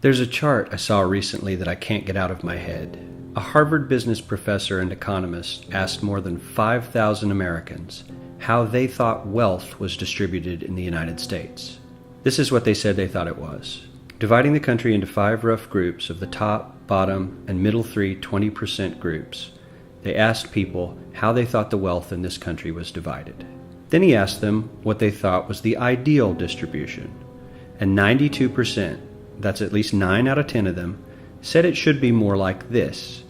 There's a chart I saw recently that I can't get out of my head. A Harvard business professor and economist asked more than 5,000 Americans how they thought wealth was distributed in the United States. This is what they said they thought it was. Dividing the country into 5 rough groups of the top, bottom, and middle 3 20% groups, they asked people how they thought the wealth in this country was divided. Then he asked them what they thought was the ideal distribution. And 92%, that's at least 9 out of 10 of them, said it should be more like this.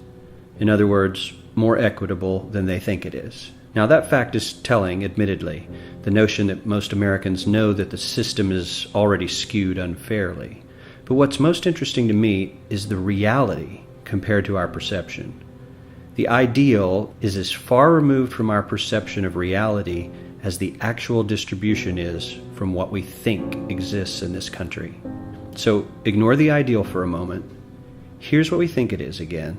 In other words, more equitable than they think it is. Now that fact is telling, admittedly, the notion that most Americans know that the system is already skewed unfairly. But what's most interesting to me is the reality compared to our perception. The ideal is as far removed from our perception of reality as the actual distribution is from what we think exists in this country. So ignore the ideal for a moment. Here's what we think it is again.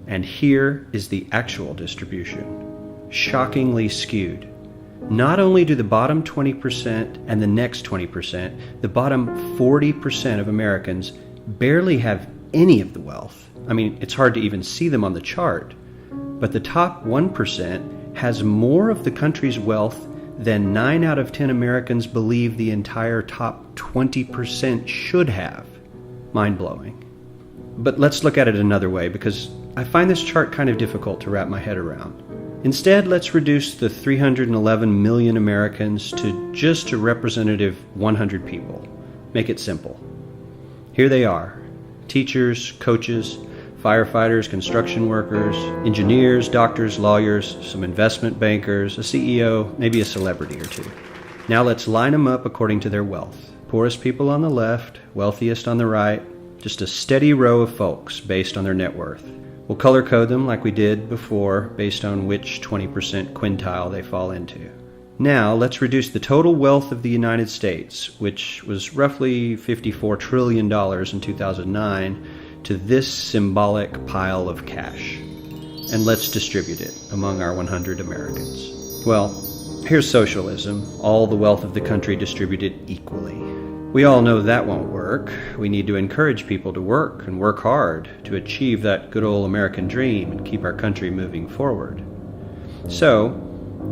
And here is the actual distribution. Shockingly skewed. Not only do the bottom 20% and the next 20%, the bottom 40% of Americans barely have any of the wealth. I mean, it's hard to even see them on the chart. But the top 1% has more of the country's wealth than 9 out of 10 Americans believe the entire top 20% should have. Mind-blowing. But let's look at it another way, because I find this chart kind of difficult to wrap my head around. Instead, let's reduce the 311 million Americans to just a representative 100 people. Make it simple. Here they are: teachers, coaches, firefighters, construction workers, engineers, doctors, lawyers, some investment bankers, a CEO, maybe a celebrity or two. Now let's line them up according to their wealth. Poorest people on the left, wealthiest on the right, just a steady row of folks based on their net worth. We'll color code them like we did before based on which 20% quintile they fall into. Now let's reduce the total wealth of the United States, which was roughly $54 trillion in 2009, to this symbolic pile of cash. And let's distribute it among our 100 Americans. Well, here's socialism, all the wealth of the country distributed equally. We all know that won't work. We need to encourage people to work and work hard to achieve that good old American dream and keep our country moving forward. So,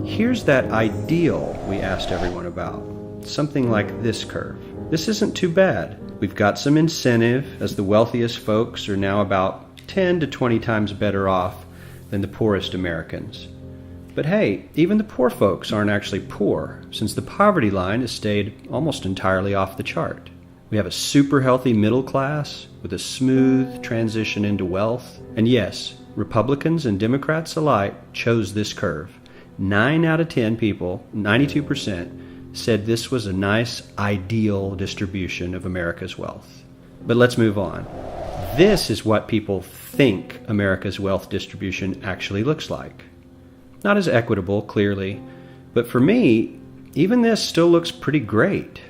here's that ideal we asked everyone about. Something like this curve. This isn't too bad. We've got some incentive, as the wealthiest folks are now about 10 to 20 times better off than the poorest Americans. But hey, even the poor folks aren't actually poor, since the poverty line has stayed almost entirely off the chart. We have a super healthy middle class with a smooth transition into wealth. And yes, Republicans and Democrats alike chose this curve. 9 out of 10 people, 92%, said this was a nice, ideal distribution of America's wealth. But let's move on. This is what people think America's wealth distribution actually looks like. Not as equitable, clearly, but for me, even this still looks pretty great.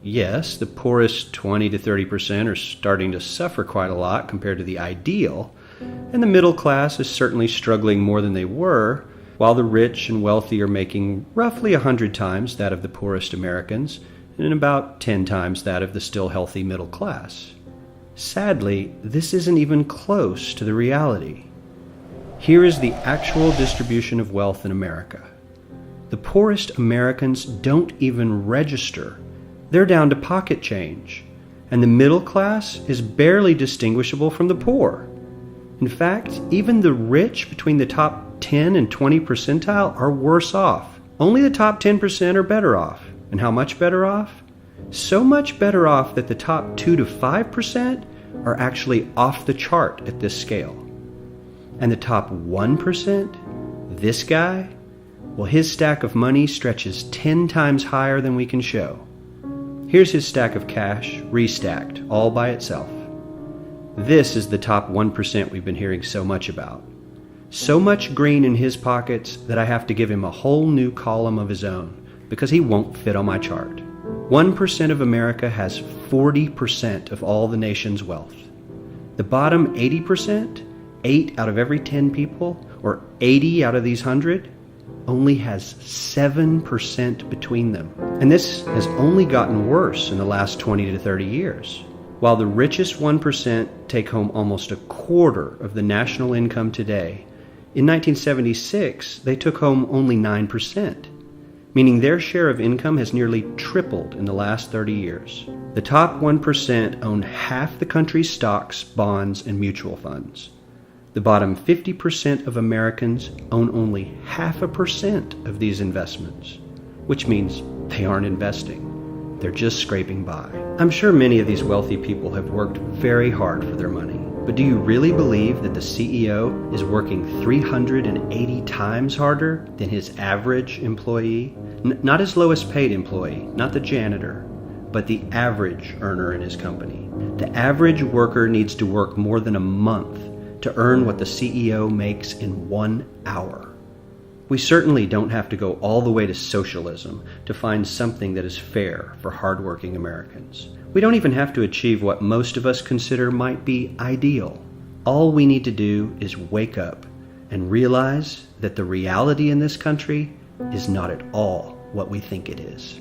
Yes, the poorest 20 to 30% are starting to suffer quite a lot compared to the ideal, and the middle class is certainly struggling more than they were, while the rich and wealthy are making roughly 100 times that of the poorest Americans, and about 10 times that of the still healthy middle class. Sadly, this isn't even close to the reality. Here is the actual distribution of wealth in America. The poorest Americans don't even register. They're down to pocket change, and the middle class is barely distinguishable from the poor. In fact, even the rich between the top 10 and 20 percentile are worse off. Only the top 10% are better off. And how much better off? So much better off that the top 2 to 5% are actually off the chart at this scale. And the top 1%, this guy, well, his stack of money stretches 10 times higher than we can show. Here's his stack of cash, restacked, all by itself. This is the top 1% we've been hearing so much about. So much green in his pockets that I have to give him a whole new column of his own, because he won't fit on my chart. 1% of America has 40% of all the nation's wealth. The bottom 80%, 8 out of every 10 people, or 80 out of these 100, only has 7% between them. And this has only gotten worse in the last 20 to 30 years. While the richest 1% take home almost a quarter of the national income today, in 1976 they took home only 9%, meaning their share of income has nearly tripled in the last 30 years. The top 1% own half the country's stocks, bonds, and mutual funds. The bottom 50% of Americans own only 0.5% of these investments, which means they aren't investing. They're just scraping by. I'm sure many of these wealthy people have worked very hard for their money, but do you really believe that the CEO is working 380 times harder than his average employee? Not his lowest paid employee, not the janitor, but the average earner in his company. The average worker needs to work more than a month to earn what the CEO makes in 1 hour. We certainly don't have to go all the way to socialism to find something that is fair for hardworking Americans. We don't even have to achieve what most of us consider might be ideal. All we need to do is wake up and realize that the reality in this country is not at all what we think it is.